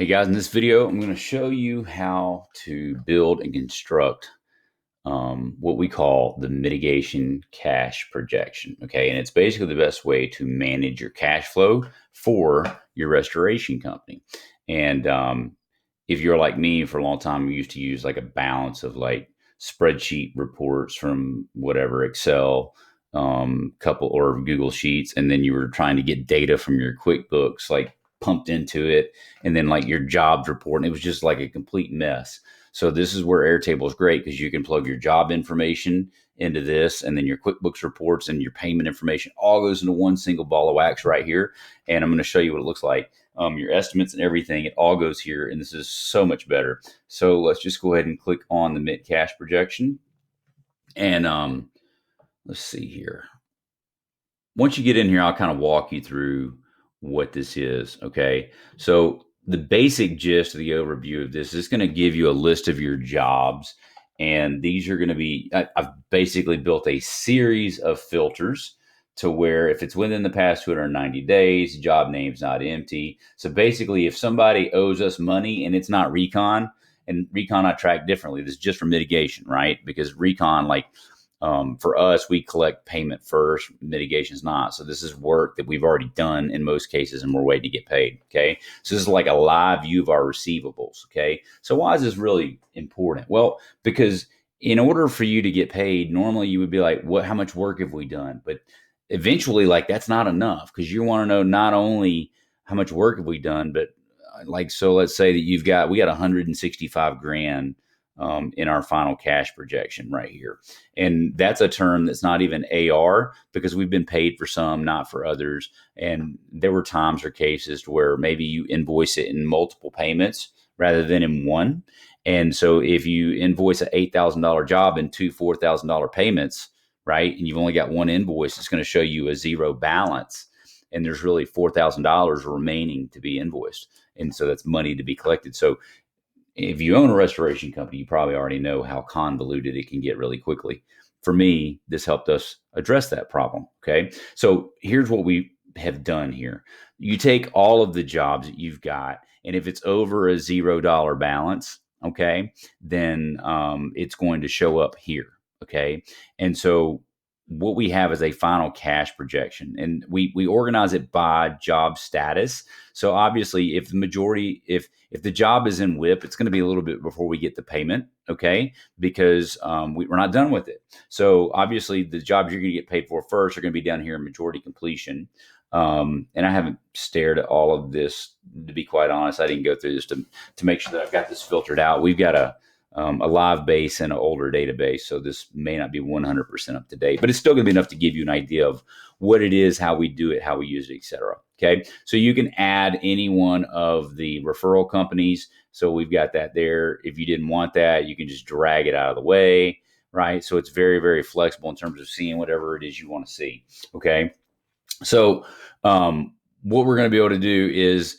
Hey guys, in this video, I'm going to show you how to build and construct what we call the mitigation cash projection. Okay, and it's basically the best way to manage your cash flow for your restoration company. And if you're like me for a long time, you used to use like a balance of like spreadsheet reports from whatever Excel, couple or Google Sheets, and then you were trying to get data from your QuickBooks, like pumped into it, and then like your jobs report, and it was just like a complete mess. So this is where Airtable is great because you can plug your job information into this, and then your QuickBooks reports and your payment information all goes into one single ball of wax right here. And I'm going to show you what it looks like. Your estimates and everything, it all goes here, and this is so much better. So let's just go ahead and click on the mid cash projection, and let's see here. Once you get in here, I'll kind of walk you through what this is. Okay, so the basic gist of the overview of this is going to give you a list of your jobs, and these are going to be. I've basically built a series of filters to where if it's within the past 290 days, job name's not empty. So basically, if somebody owes us money and it's not recon, and recon I track differently. This is just for mitigation, right? Because recon, like for us, we collect payment first, mitigation's not. So this is work that we've already done in most cases, and we're waiting to get paid. Okay. So this is like a live view of our receivables. Okay. So why is this really important? Well, because in order for you to get paid, normally you would be like, what, how much work have we done? But eventually, like that's not enough because you want to know not only how much work have we done, but like, so let's say that we got 165 grand in our final cash projection right here. And that's a term that's not even AR because we've been paid for some, not for others. And there were times or cases where maybe you invoice it in multiple payments rather than in one. And so if you invoice an $8,000 job in two $4,000 payments, right, and you've only got one invoice, it's going to show you a zero balance. And there's really $4,000 remaining to be invoiced. And so that's money to be collected. So if you own a restoration company, you probably already know how convoluted it can get really quickly. For me, this helped us address that problem. Okay. So here's what we have done here. You take all of the jobs that you've got, and if it's over a $0 balance, okay, then it's going to show up here. Okay. And so what we have is a final cash projection, and we organize it by job status. So obviously, if the majority, if the job is in WIP, it's going to be a little bit before we get the payment, okay? Because we're not done with it. So obviously, the jobs you're going to get paid for first are going to be down here in majority completion. And I haven't stared at all of this, to be quite honest. I didn't go through this to make sure that I've got this filtered out. We've got a live base and an older database, so this may not be 100% up to date, but it's still going to be enough to give you an idea of what it is, how we do it, how we use it, etc. Okay, so you can add any one of the referral companies. So we've got that there. If you didn't want that, you can just drag it out of the way, right? So it's very, very flexible in terms of seeing whatever it is you want to see. Okay, so what we're going to be able to do is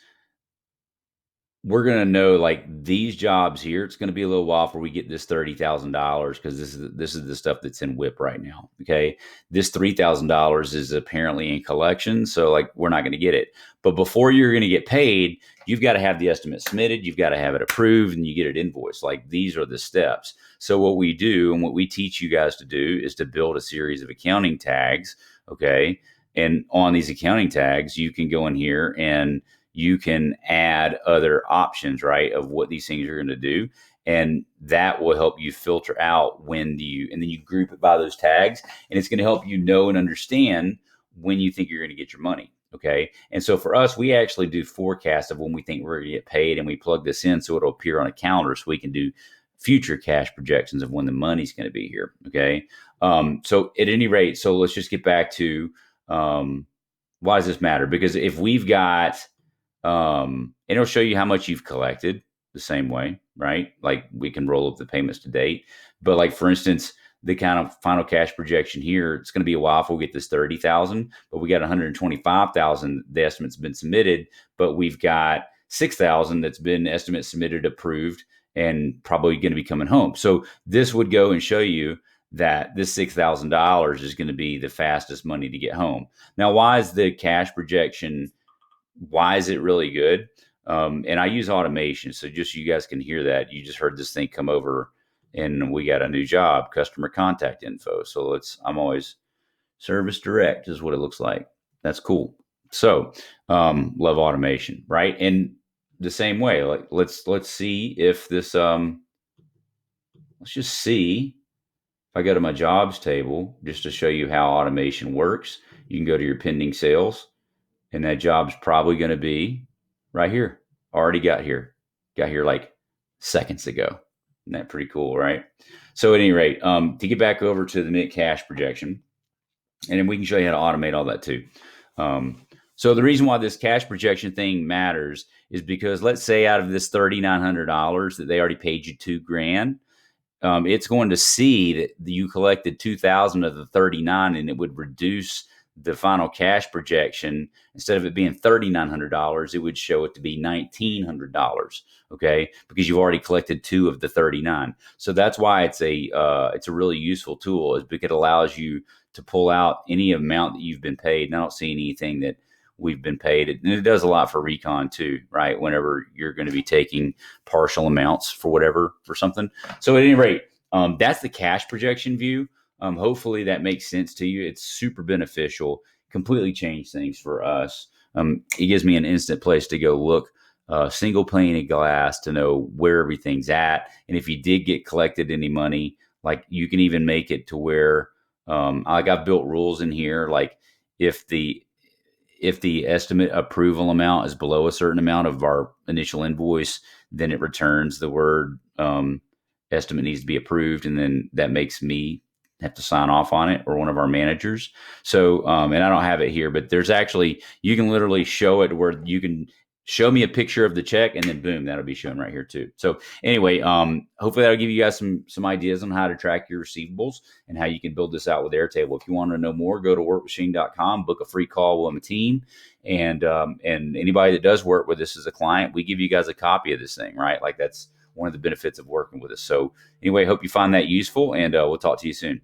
we're going to know like these jobs here. It's going to be a little while before we get this $30,000 because this is the stuff that's in WIP right now. Okay, this $3,000 is apparently in collection, so like we're not going to get it. But before you're going to get paid, you've got to have the estimate submitted, you've got to have it approved, and you get it invoiced. Like these are the steps. So what we do and what we teach you guys to do is to build a series of accounting tags. Okay, and on these accounting tags, you can go in here and you can add other options, right, of what these things are going to do. And that will help you filter out and then you group it by those tags. And it's going to help you know and understand when you think you're going to get your money. Okay. And so for us, we actually do forecasts of when we think we're going to get paid, and we plug this in so it'll appear on a calendar so we can do future cash projections of when the money's going to be here. Okay. So at any rate, so let's just get back to why does this matter? Because if we've got, it'll show you how much you've collected the same way, right? Like we can roll up the payments to date. But like, for instance, the kind of final cash projection here, it's going to be a while before we get this 30,000, but we got 125,000. The estimate's been submitted, but we've got 6,000 that's been estimate submitted, approved, and probably going to be coming home. So this would go and show you that this $6,000 is going to be the fastest money to get home. Now, why is the cash projection, why is it really good? And I use automation. So just so you guys can hear that, you just heard this thing come over and we got a new job, customer contact info. So I'm always service direct is what it looks like. That's cool. So love automation, right? And the same way, like let's see if this, let's just see if I go to my jobs table just to show you how automation works. You can go to your pending sales, and that job's probably going to be right here. Already got here like seconds ago. Isn't that pretty cool, right? So at any rate, to get back over to the net cash projection, and then we can show you how to automate all that too. So the reason why this cash projection thing matters is because let's say out of this $3,900 that they already paid you $2,000, it's going to see that you collected 2,000 of the 39, and it would reduce the final cash projection. Instead of it being $3,900, it would show it to be $1,900. Okay, because you've already collected 2 of the 39. So that's why it's a really useful tool, is because it allows you to pull out any amount that you've been paid. And I don't see anything that we've been paid. And it does a lot for recon too, right? Whenever you're going to be taking partial amounts for something. So at any rate, that's the cash projection view. Hopefully that makes sense to you. It's super beneficial, completely changed things for us. It gives me an instant place to go look, single pane of glass, to know where everything's at. And if you did get collected any money, like you can even make it to where, like I've built rules in here, like if the estimate approval amount is below a certain amount of our initial invoice, then it returns the word estimate needs to be approved, and then that makes me have to sign off on it, or one of our managers. So, and I don't have it here, but there's actually, you can literally show it where you can show me a picture of the check, and then boom, that'll be shown right here too. So anyway, hopefully that'll give you guys some ideas on how to track your receivables and how you can build this out with Airtable. If you want to know more, go to workmachine.com, book a free call with a team. And anybody that does work with us as a client, we give you guys a copy of this thing, right? Like that's one of the benefits of working with us. So anyway, hope you find that useful, and we'll talk to you soon.